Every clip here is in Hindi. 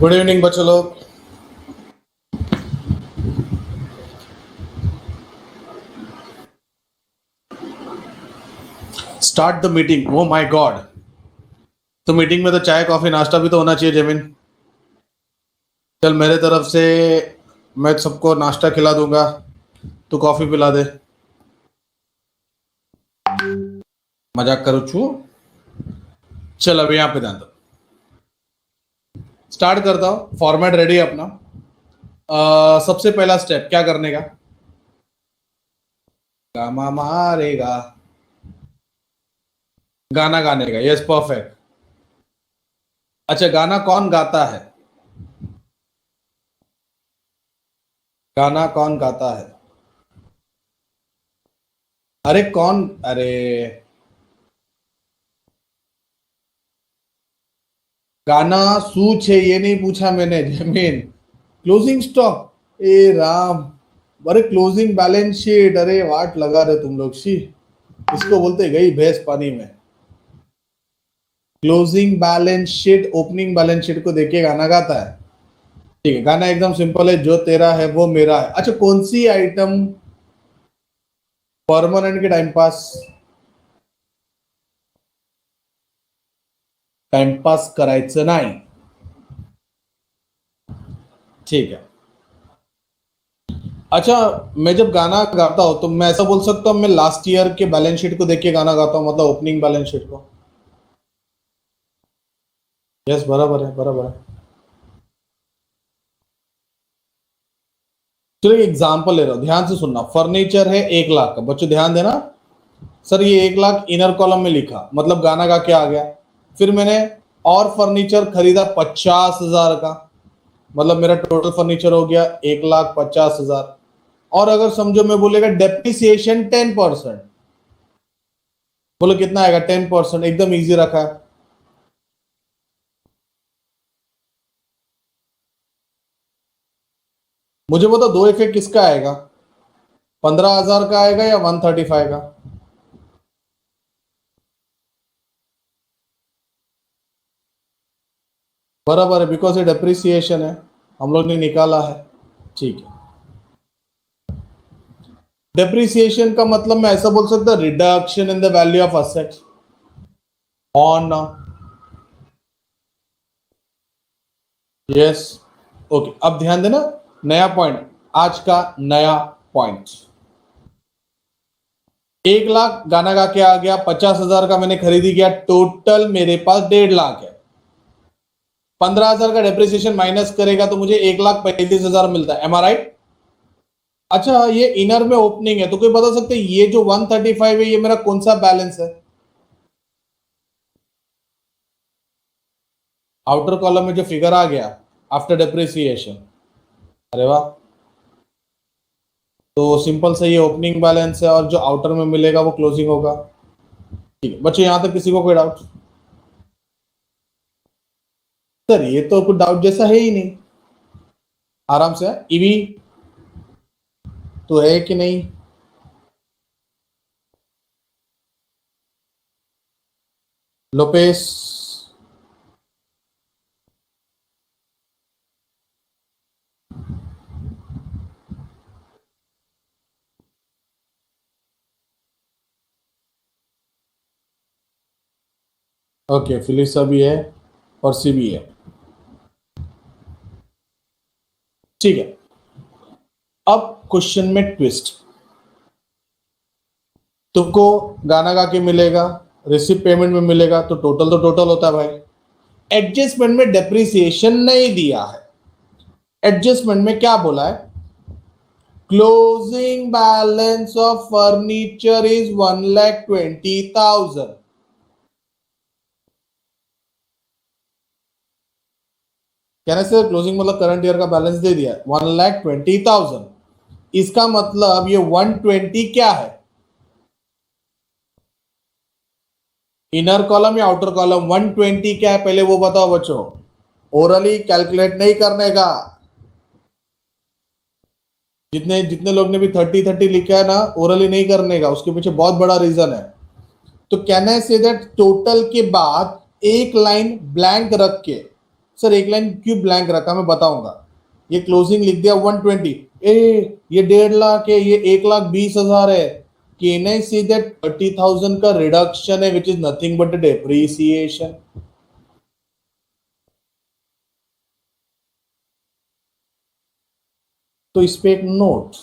गुड इवनिंग बच्चों लोग। Start the meeting. Oh my God. तो मीटिंग में तो चाय कॉफी नाश्ता भी तो होना चाहिए जेमिन। चल मेरे तरफ से मैं सबको नाश्ता खिला दूंगा, तू कॉफी पिला दे। मजाक करो छू। चल अब यहाँ पे ध्यान दो। स्टार्ट करता हूँ। फॉर्मेट रेडी है अपना। सबसे पहला स्टेप क्या करने का? गामा मारेगा। गाना गाने का। Yes perfect. अच्छा गाना कौन गाता है? गाना कौन गाता है? अरे कौन? अरे गाना सूच है ये नहीं पूछा मैंने जमीन। क्लोजिंग स्टॉक ए राम। अरे क्लोजिंग बैलेंस शीट। अरे वाट लगा रहे तुम लोग शी। इसको बोलते गई भैंस पानी में। Closing balance sheet opening balance sheet को देखिए गाना गाता है। ठीक है गाना एकदम सिंपल है। जो तेरा है वो मेरा है। अच्छा कौन सी आइटम परमानेंट के टाइमपास करायचं नाही। ठीक है। अच्छा मैं जब गाना गाता हूं तो मैं ऐसा बोल सकता हूं मैं लास्ट ईयर के बैलेंस शीट को देख के गाना गाता हूं, मतलब ओपनिंग बैलेंस शीट को। यस बराबर है बराबर है। चलो एग्जाम्पल ले रहा हूं, ध्यान से सुनना। फर्नीचर है 1 लाख का। बच्चों ध्यान देना। सर ये 1 लाख इनर कॉलम में लिखा, मतलब गाना गा के आ गया। फिर मैंने और फर्नीचर खरीदा 50,000 का, मतलब मेरा टोटल फर्नीचर हो गया 1,50,000। और अगर समझो मैं बोलेगा डेप्रिसिएशन 10%, बोलो कितना आएगा? 10%। एकदम इजी रखा है। मुझे बताओ दो इफेक्ट किसका आएगा? 15,000 का आएगा या 135 का? बराबर है, बिकॉज ये डेप्रिसिएशन है, हम लोग ने निकाला है। ठीक है। डेप्रिसिएशन का मतलब मैं ऐसा बोल सकता हूं reduction in the value of assets on. Yes okay. अब ध्यान देना। नया पॉइंट, आज का नया पॉइंट। 1 लाख गाना गा के आ गया, 50,000 का मैंने खरीदी किया, टोटल मेरे पास 1.5 लाख है। 15,000 का डेप्रिसिएशन माइनस करेगा तो मुझे 1,35,000 मिलता है। Am I right? अच्छा ये इनर में ओपनिंग है तो कोई बता सकते ये जो 135 है ये मेरा कौन सा बैलेंस है? आउटर कॉलम में जो फिगर आ गया आफ्टर डेप्रिसिएशन। अरे वाह। तो सिंपल से ये ओपनिंग बैलेंस है और जो आउटर में मिलेगा वो क्लोजिंग होगा। ठीक है बच्चों, यहां तक किसी को कोई डाउट? सर ये तो कुछ डाउट जैसा है ही नहीं। आराम से ईवी तो है कि नहीं? लोपेस। ओके फिलिसा भी है और सी भी है। ठीक है। अब क्वेश्चन में ट्विस्ट। तुमको गाना गा के मिलेगा, रिसिप्ट पेमेंट में मिलेगा, तो टोटल होता है भाई। एडजस्टमेंट में डेप्रिसिएशन नहीं दिया है। एडजस्टमेंट में क्या बोला है? Closing balance of furniture is 1,20,000। कहने से क्लोजिंग मतलब करंट ईयर का बैलेंस दे दिया 1,20,000। इसका मतलब ये 120 क्या है? इनर कॉलम या आउटर कॉलम? 120 क्या है पहले वो बताओ बच्चों। ओरली कैलकुलेट नहीं करने का। जितने जितने लोग ने भी 30-30 लिखा है ना, ओरली नहीं करने का। उसके पीछे बहुत बड़ा रीजन है। तो can I say that total के बाद एक लाइन ब्लैंक रख के सर एक लाइन क्यों ब्लैंक रखा मैं बताऊंगा। ये क्लोजिंग लिख दिया 120, ए ये 1.5 लाख है, ये 1,20,000 है। कैन आई सी दैट 30,000 का रिडक्शन है which is nothing but depreciation. तो इस पे एक नोट,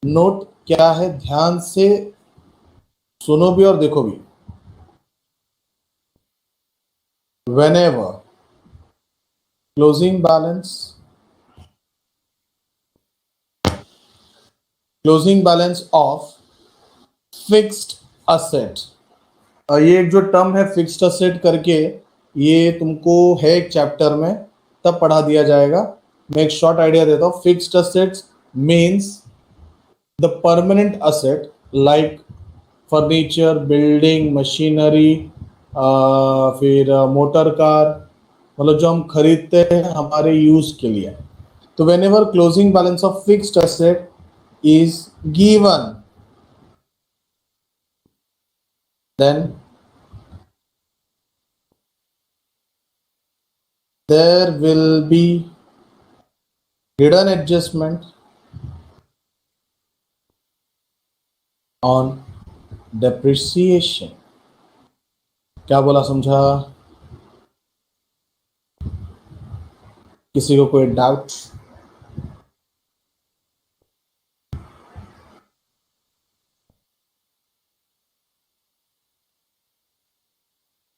नोट क्या है ध्यान से सुनो भी और देखो भी। whenever closing balance of fixed asset, ये एक जो टर्म है फिक्स्ड असेट करके, ये तुमको है एक चैप्टर में, तब पढ़ा दिया जाएगा। मैं एक शॉर्ट आइडिया देता हूँ। Fixed assets means the permanent asset like furniture, building, machinery, फिर मोटर कार, मतलब जो हम खरीदते हैं हमारे यूज के लिए। तो whenever closing balance of fixed asset is given, then there will be hidden adjustment on depreciation। क्या बोला समझा? किसी को कोई डाउट?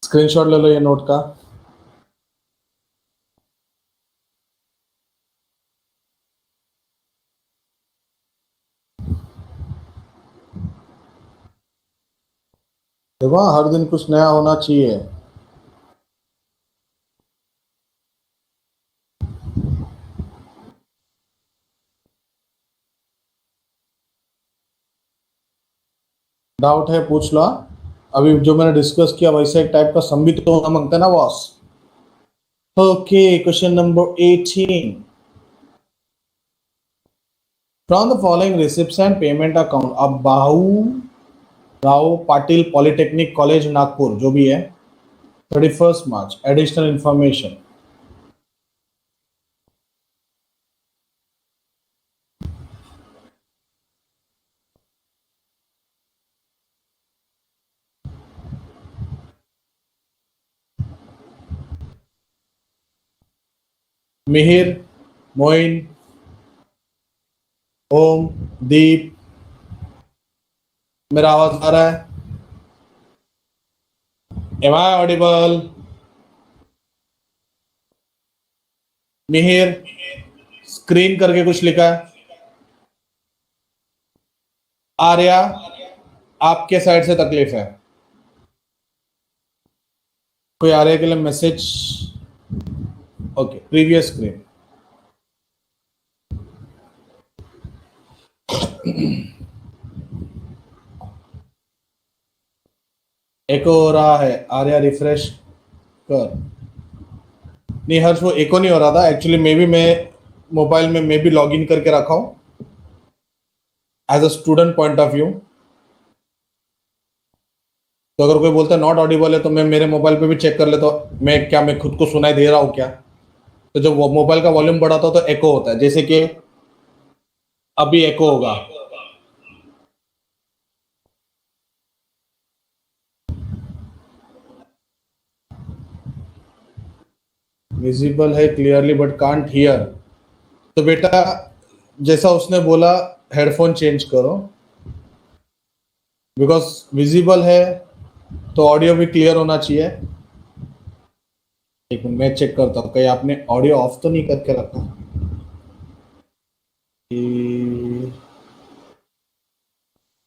स्क्रीनशॉट ले लो ये नोट का। देखो हर दिन कुछ नया होना चाहिए। डाउट है पूछ लो। अभी जो मैंने डिस्कस किया वैसे एक टाइप का सम भी तो होना मांगता है ना boss. Okay, question number 18। From the following receipts and payment account, अब बाहू राव पाटिल पॉलिटेक्निक कॉलेज नागपुर जो भी है, 31 March, additional information. Mihir, Moin, Om, Deep, मेरा आवाज आ रहा है? Am I audible? Mihir, screen करके कुछ लिखा है? आर्या, आपके साइड से तकलीफ है? कोई आर्या के लिए message? Okay, previous screen. Echo हो रहा है, आर्या रिफ्रेश कर। नहीं हर्ष, वो एको नहीं हो रहा था एक्चुअली। मैं मोबाइल में मैं भी लॉग इन करके रखा हूं as a student point of view. तो अगर कोई बोलता है नॉट ऑडिबल है तो मैं मेरे मोबाइल पे भी चेक कर लेता हूँ मैं खुद को सुनाई दे रहा हूँ क्या। तो जब वो मोबाइल का वॉल्यूम बढ़ाता हूँ तो एको होता है, जैसे कि अभी एको होगा। विजिबल है क्लियरली बट कांट हियर। तो बेटा जैसा उसने बोला हेडफोन चेंज करो, बिकॉज विजिबल है तो ऑडियो भी क्लियर होना चाहिए। एक मिनट मैं चेक करता हूँ कहीं आपने ऑडियो ऑफ तो नहीं करके रखा।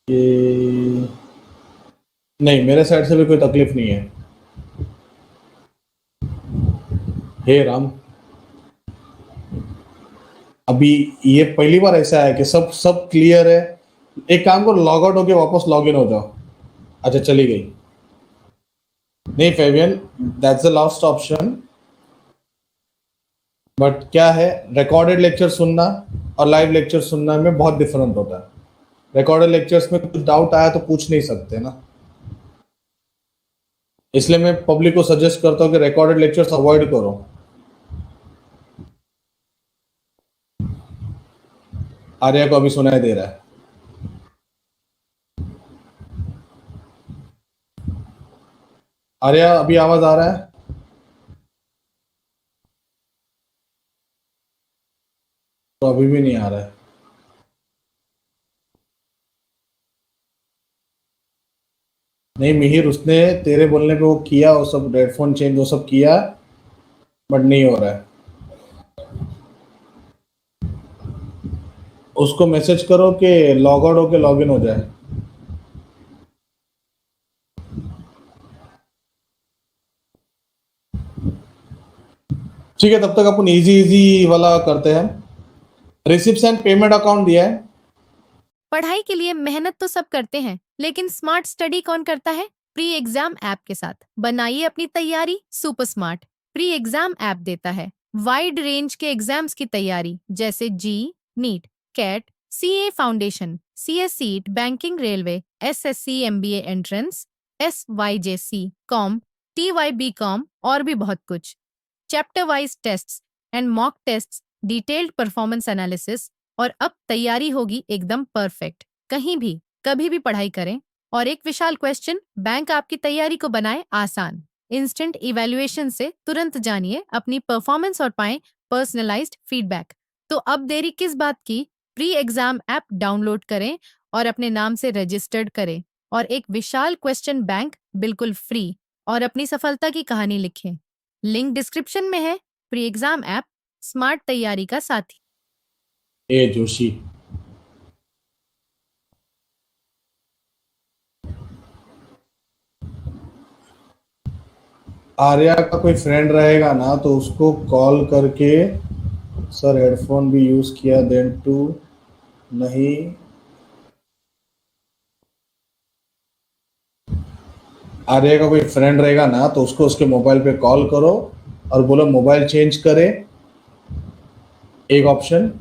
ये नहीं, मेरे साइड से भी कोई तकलीफ नहीं है। हे राम, अभी ये पहली बार ऐसा है कि सब सब क्लियर है। एक काम करो, लॉग आउट होके वापस लॉग इन हो जाओ। अच्छा चली गई। नहीं Fabian, that's the last option. But क्या है, रिकॉर्डेड लेक्चर सुनना और लाइव लेक्चर सुनना में बहुत डिफरेंट होता है। रिकॉर्डेड लेक्चर्स में कुछ डाउट आया तो पूछ नहीं सकते ना। इसलिए मैं पब्लिक को सजेस्ट करता हूँ कि रिकॉर्डेड लेक्चर्स अवॉइड करो। आर्या को अभी सुनाई दे रहा है। आर्या अभी आवाज आ रहा है? तो अभी भी नहीं आ रहा है। नहीं मिहिर, उसने तेरे बोलने पे वो किया, वो सब हेडफोन चेंज वो सब किया, बट नहीं हो रहा है। उसको मैसेज करो कि लॉग आउट होके लॉग इन हो जाए। ठीक है, तब तक अपन इजी इजी वाला करते हैं। रिसिप्ट एंड पेमेंट अकाउंट दिया है। पढ़ाई के लिए मेहनत तो सब करते हैं, लेकिन स्मार्ट स्टडी कौन करता है? प्री एग्जाम ऐप के साथ बनाइए अपनी तैयारी super smart. Pre exam app देता है वाइड रेंज के एग्जाम्स की तैयारी, जैसे JEE, NEET, CAT, CA foundation, CSEET, banking, railway, SSC, MBA entrance, SYJC, com, TYB com और भी बहुत कुछ। Chapter wise tests and mock tests, detailed performance analysis, और अब तैयारी होगी एकदम परफेक्ट। कहीं भी कभी भी पढ़ाई करें। और एक विशाल क्वेश्चन बैंक आपकी तैयारी को बनाए आसान। इंस्टेंट इवैल्यूएशन से तुरंत जानिए अपनी परफॉर्मेंस और पाएं पर्सनलाइज्ड फीडबैक। तो अब देरी किस बात की? प्री एग्जाम ऐप डाउनलोड करें और अपने नाम से रजिस्टर्ड करें और एक विशाल क्वेश्चन बैंक बिल्कुल फ्री और अपनी सफलता की कहानी लिखें। लिंक डिस्क्रिप्शन में है। प्री एग्जाम ऐप स्मार्ट तैयारी का साथी। ए जोशी, आर्या का कोई फ्रेंड रहेगा ना तो उसको कॉल करके, सर हेडफोन भी यूज किया देन टू, नहीं आर्या का कोई फ्रेंड रहेगा ना तो उसको उसके मोबाइल पे कॉल करो और बोलो मोबाइल चेंज करे, एक ऑप्शन।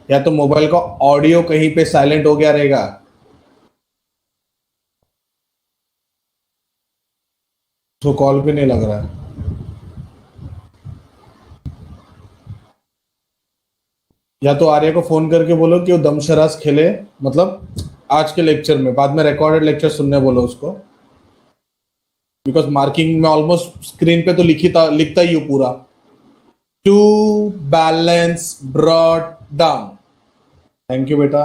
या तो मोबाइल का ऑडियो कहीं पे साइलेंट हो गया रहेगा, तो कॉल भी नहीं लग रहा है। या तो आर्या को फोन करके बोलो कि वो दमशराज खेले, मतलब आज के लेक्चर में, बाद में रिकॉर्डेड लेक्चर सुनने बोलो उसको। बिकॉज मार्किंग में ऑलमोस्ट स्क्रीन पे तो लिखता ही हूँ पूरा। To balance brought down. Thank you बेटा।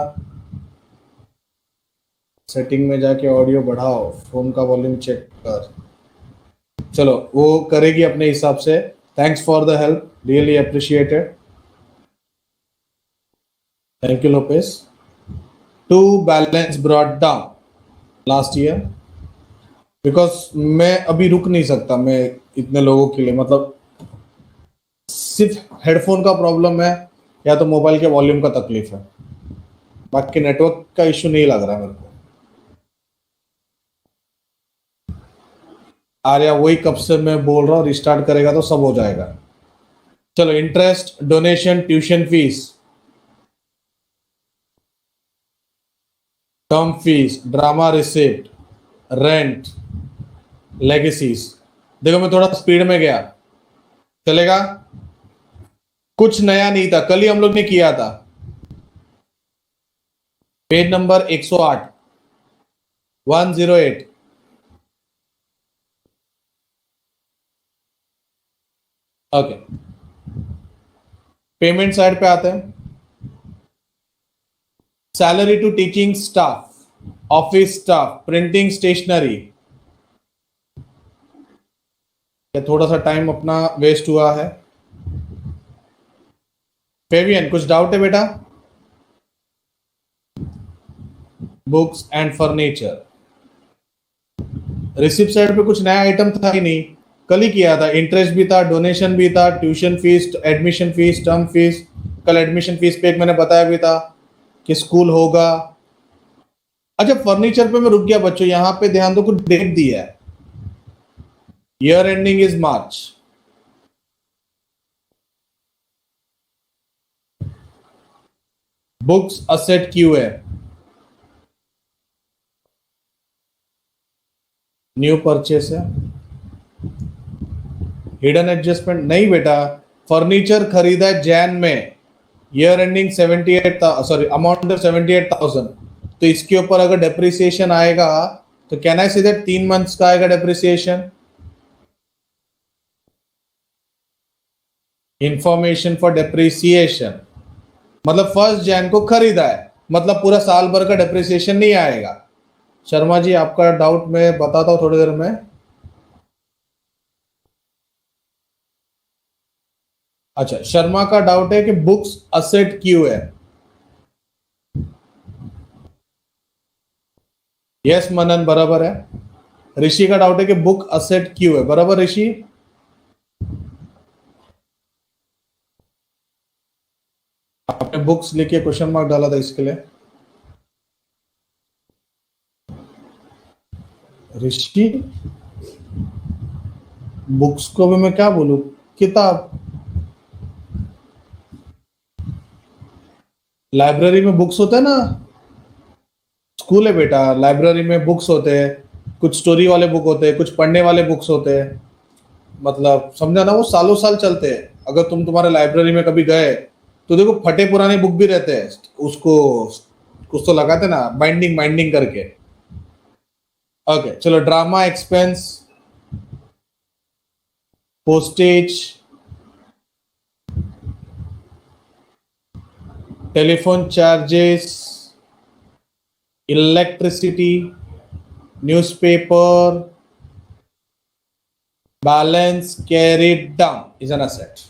सेटिंग में जाके ऑडियो बढ़ाओ, फोन का वॉल्यूम चेक कर। चलो वो करेगी अपने हिसाब से। Thanks for the help, really appreciated. Thank you Lopes. To balance brought down last year, because मैं अभी रुक नहीं सकता, मैं इतने लोगों के लिए, मतलब सिर्फ हेडफोन का प्रॉब्लम है या तो मोबाइल के वॉल्यूम का तकलीफ है, बाकी नेटवर्क का इश्यू नहीं लग रहा मेरे को। आर्या वही कब से मैं बोल रहा हूँ, रिस्टार्ट करेगा तो सब हो जाएगा। चलो, interest, donation, tuition fees, term fees, drama receipt, rent, legacies. देखो मैं थोड़ा स्पीड में गया, चलेगा? कुछ नया नहीं था, कल ही हम लोग ने किया था। Page number 108, 108। Okay, payment side पे आते हैं। Salary to teaching staff, office staff, printing stationery. थोड़ा सा टाइम अपना वेस्ट हुआ है। फेवियन, कुछ डाउट है बेटा? Books and furniture. Receipt side पे कुछ नया आइटम था ही नहीं, कल ही किया था। इंटरेस्ट भी था, डोनेशन भी था, tuition fees, admission fees, term fees. कल एडमिशन फीस पे एक मैंने बताया भी था कि स्कूल होगा। अच्छा, फर्नीचर पे मैं रुक गया बच्चों, यहां पे ध्यान दो, कुछ डेट दी है, year ending is March. Books asset Q है, न्यू परचेस है, हिडन एडजस्टमेंट नहीं बेटा, फर्नीचर खरीदा है जैन में, ईयर एंडिंग 78, सॉरी अमाउंट 78,000, तो इसके ऊपर अगर डेप्रिसिएशन आएगा तो can I say that 3 months का आएगा डेप्रिसिएशन। इंफॉर्मेशन फॉर डेप्रिसिएशन मतलब 1 जैन को खरीदा है, मतलब पूरा साल भर का डेप्रिसिएशन नहीं आएगा। शर्मा जी आपका डाउट मैं बताता हूं थोड़ी देर में। अच्छा, शर्मा का डाउट है कि बुक्स असेट क्यों है। यस मनन बराबर है। ऋषि का डाउट है कि बुक असेट क्यों है, बराबर ऋषि। आपने बुक्स लिखे क्वेश्चन मार्क डाला था इसके लिए। ऋषि बुक्स को भी मैं क्या बोलूं, किताब। लाइब्रेरी में बुक्स होते हैं ना, स्कूल है बेटा, लाइब्रेरी में बुक्स होते हैं, कुछ स्टोरी वाले बुक होते हैं, कुछ पढ़ने वाले बुक्स होते हैं, मतलब समझा ना, वो सालों साल चलते हैं। अगर तुम तुम्हारे लाइब्रेरी में कभी गए तो देखो फटे पुराने बुक भी रहते हैं, उसको कुछ तो लगाते ना बाइंडिंग बाइंडिंग करके। ओके चलो, drama expense, postage, telephone charges, electricity, newspaper, balance carried down is an asset.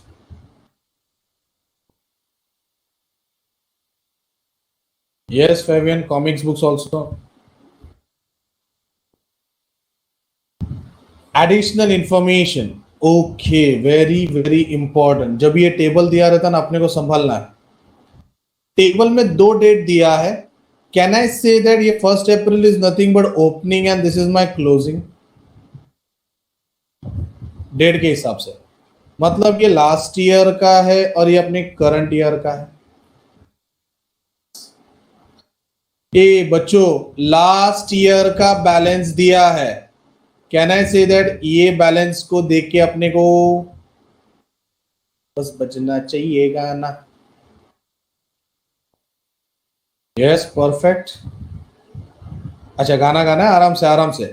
Yes, Fabian, comics books also. Additional information. Okay, very very important. जब ये टेबल दिया रहता ना अपने को संभालना है। टेबल में 2 डेट दिया है। Can I say that ये 1 April is nothing but opening and this is my closing? Date के हिसाब से मतलब ये लास्ट ईयर का है और ये अपने करंट ईयर का है। ये बच्चों लास्ट ईयर का बैलेंस दिया है, कैन आई से दैट ये बैलेंस को देख के अपने को बस बचना चाहिएगा ना। Yes perfect. अच्छा गाना गाना है, आराम से आराम से।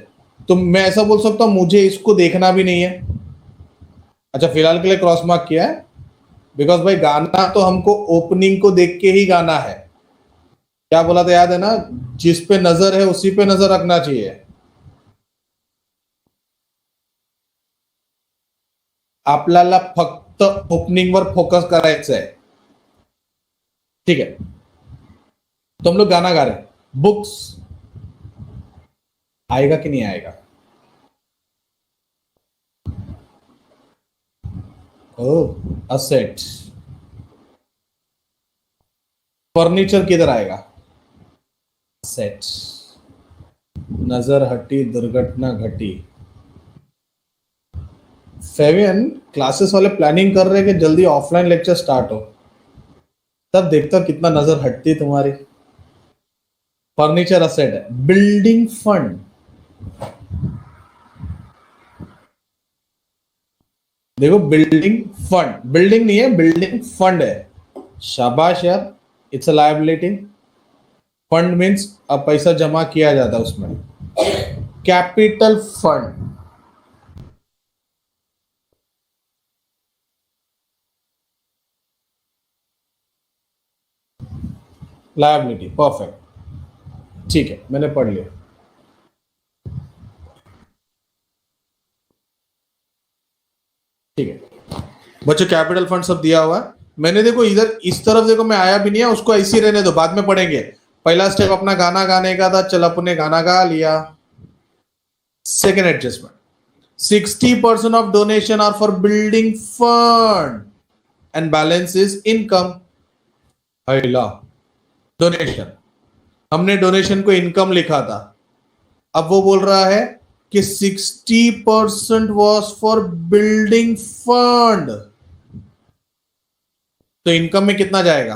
तो मैं ऐसा बोल सकता हूं मुझे इसको देखना भी नहीं है। अच्छा फिलहाल के लिए क्रॉस मार्क किया है, बिकॉज भाई गाना तो हमको ओपनिंग को देख के ही गाना है। क्या बोला था याद है ना, जिस पे नजर है उसी पे नजर रखना चाहिए। आपल्याला फक्त ओपनिंग वर फोकस करायचं है, ठीक है। तो हम लोग गाना गा रहे हैं, बुक्स आएगा कि नहीं आएगा। असेट, फर्नीचर किधर आएगा, असेट। नजर हटी दुर्घटना घटी। फेवियन क्लासेस वाले प्लानिंग कर रहे हैं कि जल्दी ऑफलाइन लेक्चर स्टार्ट हो, तब देखता कितना नजर हटती है तुम्हारी। फर्नीचर असेट है। बिल्डिंग फंड, देखो बिल्डिंग फंड, बिल्डिंग नहीं है बिल्डिंग फंड है। शाबाश यार, it's a liability. Fund means अब पैसा जमा किया जाता है उसमें। कैपिटल फंड, लायबिलिटी, परफेक्ट, ठीक है मैंने पढ़ लिया। ठीक है बच्चों, कैपिटल फंड सब दिया हुआ है। मैंने देखो इधर इस तरफ देखो मैं आया भी नहीं है, उसको ऐसे ही रहने दो, बाद में पढ़ेंगे। पहला स्टेप अपना गाना गाने का था, चल अपने गाना गा लिया। Second adjustment, 60% of donation are for building fund and balance is income. पहला डोनेशन, हमने डोनेशन को इनकम लिखा था, अब वो बोल रहा है कि 60% वॉज फॉर बिल्डिंग फंड, तो इनकम में कितना जाएगा,